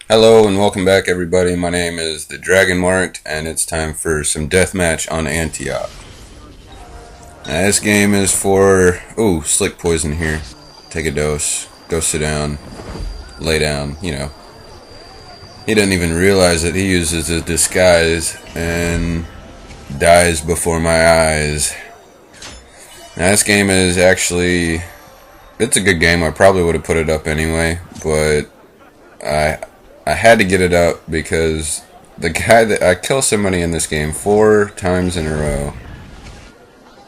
Hello and welcome back, everybody. My name is the Dragon Marked, and it's time for some deathmatch on Antioch. Now, this game is for slick poison here. Take a dose, go sit down, lay down. He doesn't even realize that he uses a disguise and dies before my eyes. Now, this game is it's a good game. I probably would have put it up anyway, but I had to get it up because the guy that I kill somebody in this game 4 times in a row.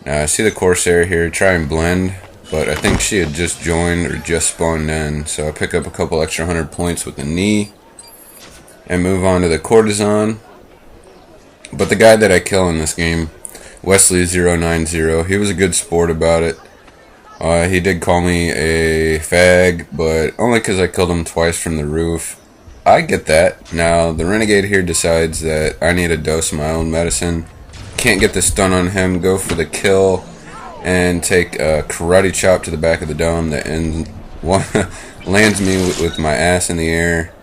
Now I see the Corsair here try and blend, but I think she had just joined or just spawned in, so I pick up a couple extra 100 points with the knee and move on to the courtesan. But the guy that I kill in this game, Wesley090, he was a good sport about it. He did call me a fag, but only because I killed him twice from the roof. I get that. Now, the Renegade here decides that I need a dose of my own medicine. Can't get the stun on him, go for the kill, and take a karate chop to the back of the dome that lands me with my ass in the air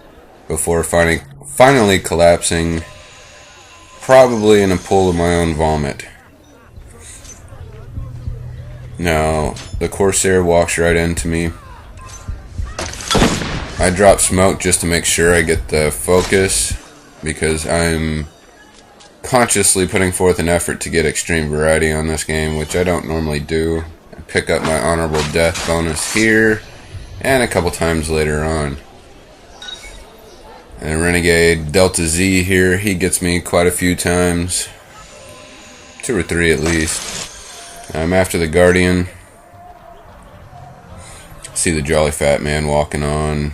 before finally collapsing, probably in a pool of my own vomit. Now, the Corsair walks right into me. I drop smoke just to make sure I get the focus, because I'm consciously putting forth an effort to get extreme variety on this game, which I don't normally do. I pick up my honorable death bonus here, and a couple times later on. And Renegade Delta Z here, he gets me quite a few times. 2 or 3 at least. I'm after the Guardian. See the jolly fat man walking on.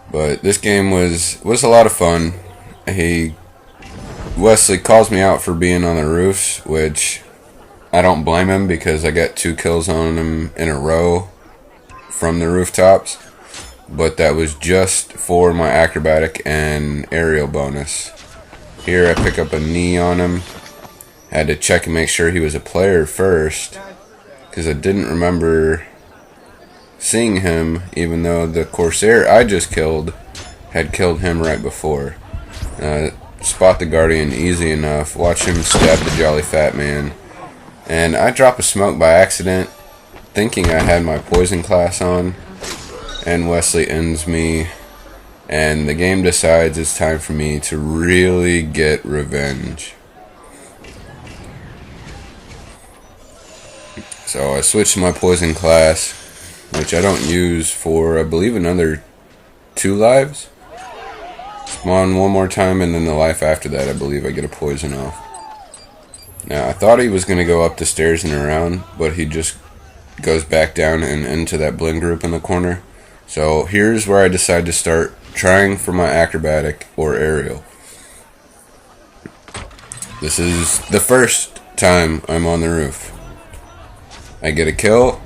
But this game was a lot of fun. Wesley calls me out for being on the roofs, which I don't blame him because I got 2 kills on him in a row from the rooftops. But that was just for my acrobatic and aerial bonus. Here I pick up a knee on him. Had to check and make sure he was a player first, because I didn't remember seeing him, even though the Corsair I just killed had killed him right before. Spot the Guardian easy enough. Watch him stab the jolly fat man. And I drop a smoke by accident, thinking I had my poison class on. And Wesley ends me. And the game decides it's time for me to really get revenge. So I switched to my poison class, which I don't use for, I believe, another 2 lives. Spawn one more time, and then the life after that, I believe I get a poison off. Now, I thought he was going to go up the stairs and around, but he just goes back down and into that blend group in the corner. So here's where I decide to start trying for my acrobatic or aerial. This is the first time I'm on the roof. I get a kill,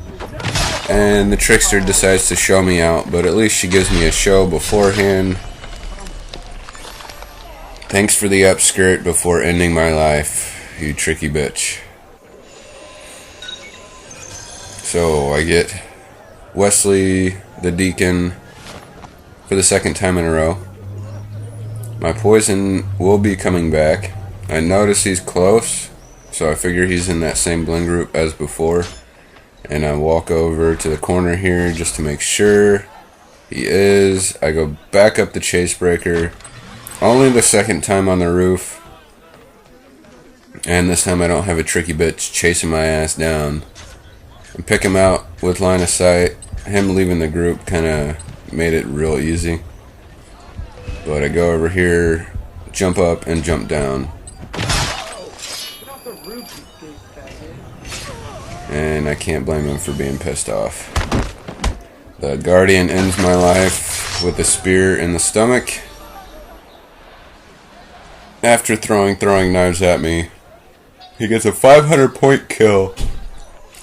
and the trickster decides to show me out, but at least she gives me a show beforehand. Thanks for the upskirt before ending my life, you tricky bitch. So I get Wesley the Deacon for the 2nd time in a row. My poison will be coming back. I notice he's close, so I figure he's in that same blend group as before. And I walk over to the corner here just to make sure he is. I go back up the chase breaker. Only the 2nd time on the roof. And this time I don't have a tricky bitch chasing my ass down. And pick him out with line of sight. Him leaving the group kind of made it real easy. But I go over here, jump up, and jump down. And I can't blame him for being pissed off. The Guardian ends my life with a spear in the stomach. After throwing knives at me, he gets a 500 point kill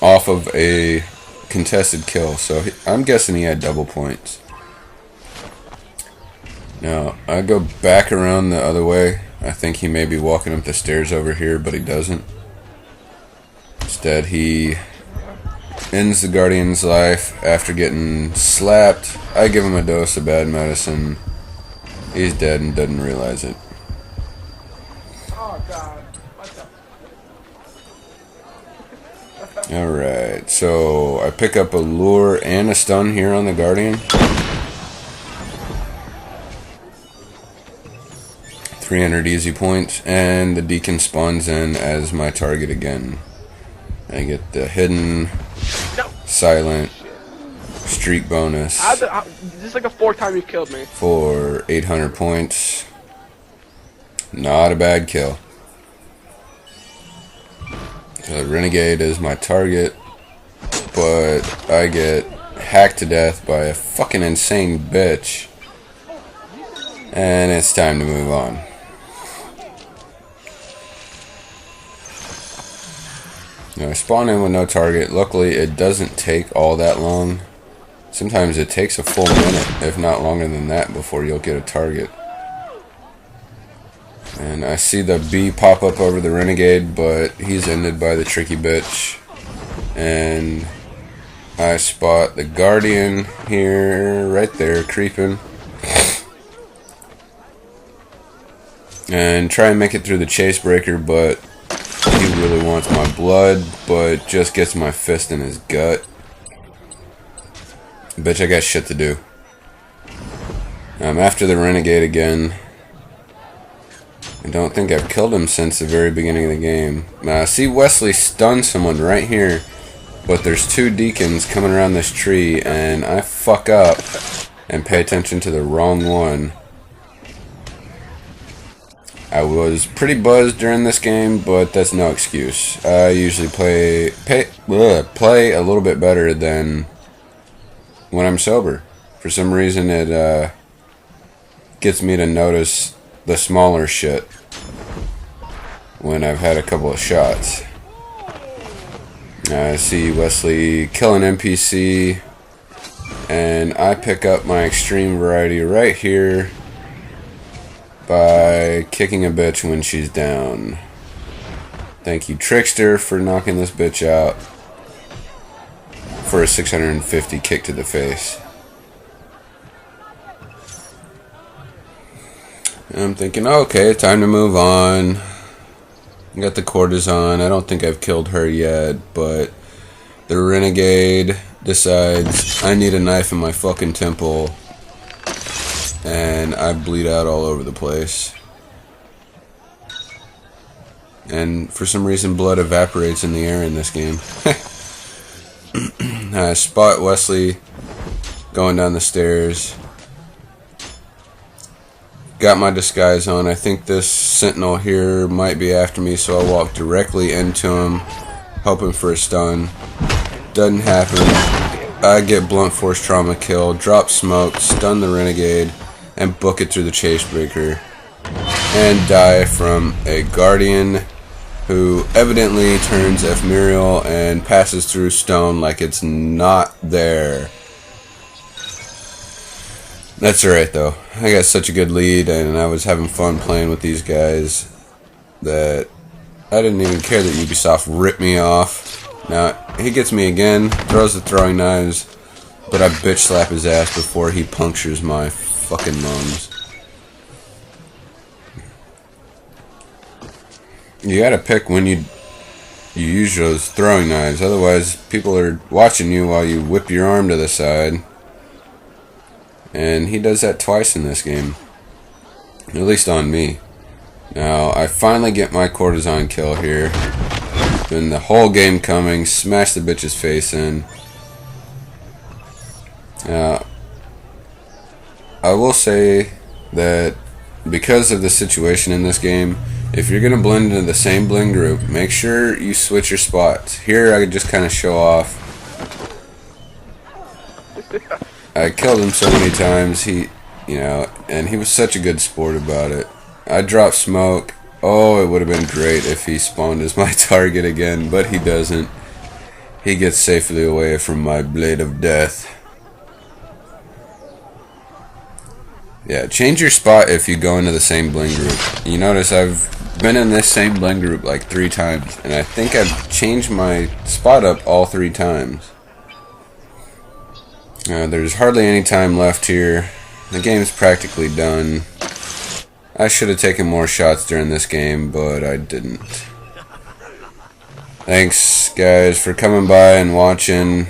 off of a contested kill. So I'm guessing he had double points. Now, I go back around the other way. I think he may be walking up the stairs over here, but he doesn't. Instead, he ends the Guardian's life after getting slapped. I give him a dose of bad medicine. He's dead and doesn't realize it. Oh god. What the? Alright, so I pick up a lure and a stun here on the Guardian. 300 easy points, and the Deacon spawns in as my target again. I get the hidden, silent streak bonus. This is like the fourth time you've killed me. For 800 points. Not a bad kill. The Renegade is my target, but I get hacked to death by a fucking insane bitch. And it's time to move on. Now I spawn in with no target. Luckily it doesn't take all that long. Sometimes it takes a full minute, if not longer than that, before you'll get a target. And I see the bee pop up over the Renegade, but he's ended by the tricky bitch. And I spot the Guardian here, right there, creeping. And try and make it through the chase breaker, but he really wants my blood, but just gets my fist in his gut. Bitch, I got shit to do. I'm after the Renegade again. I don't think I've killed him since the very beginning of the game. Now I see Wesley stun someone right here, but there's two Deacons coming around this tree, and I fuck up and pay attention to the wrong one. I was pretty buzzed during this game, but that's no excuse. I usually play a little bit better than when I'm sober. For some reason it gets me to notice the smaller shit when I've had a couple of shots. I see Wesley kill an NPC, and I pick up my extreme variety right here by kicking a bitch when she's down. Thank you, Trickster, for knocking this bitch out for a 650 kick to the face. And I'm thinking, okay, time to move on. I got the Courtesan. I don't think I've killed her yet, but the Renegade decides I need a knife in my fucking temple, and I bleed out all over the place. And for some reason blood evaporates in the air in this game. I spot Wesley going down the stairs. Got my disguise on. I think this sentinel here might be after me, so I walk directly into him, hoping for a stun. Doesn't happen. I get blunt force trauma kill, drop smoke, stun the Renegade, and book it through the chase breaker, and die from a Guardian who evidently turns ephemeral and passes through stone like it's not there. That's alright though. I got such a good lead, and I was having fun playing with these guys that I didn't even care that Ubisoft ripped me off. Now, he gets me again, throws the throwing knives, but I bitch slap his ass before he punctures my fucking lungs. You gotta pick when you use those throwing knives, otherwise people are watching you while you whip your arm to the side. And he does that twice in this game. At least on me. Now, I finally get my Courtesan kill here. Been the whole game coming. Smash the bitch's face in. Now, I will say that because of the situation in this game, if you're going to blend into the same blend group, make sure you switch your spots. Here, I just kind of show off. I killed him so many times, and he was such a good sport about it. I dropped smoke. Oh, it would have been great if he spawned as my target again, but he doesn't. He gets safely away from my blade of death. Yeah, change your spot if you go into the same bling group. You notice I've been in this same blend group like 3 times, and I think I've changed my spot up all 3 times. There's hardly any time left here. The game's practically done. I should have taken more shots during this game, but I didn't. Thanks, guys, for coming by and watching.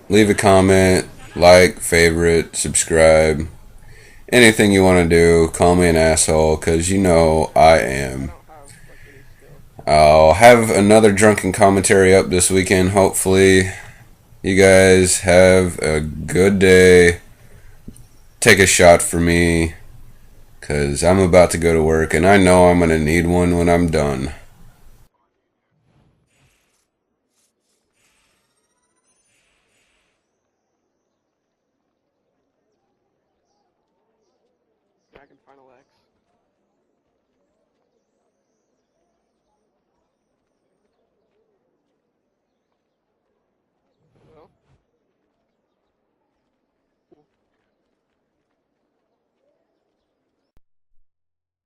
Leave a comment, like, favorite, subscribe. Anything you want to do, call me an asshole, because you know I am. I don't have like any skill. I'll have another drunken commentary up this weekend, hopefully. You guys have a good day. Take a shot for me, because I'm about to go to work, and I know I'm going to need one when I'm done. Dragon Final X.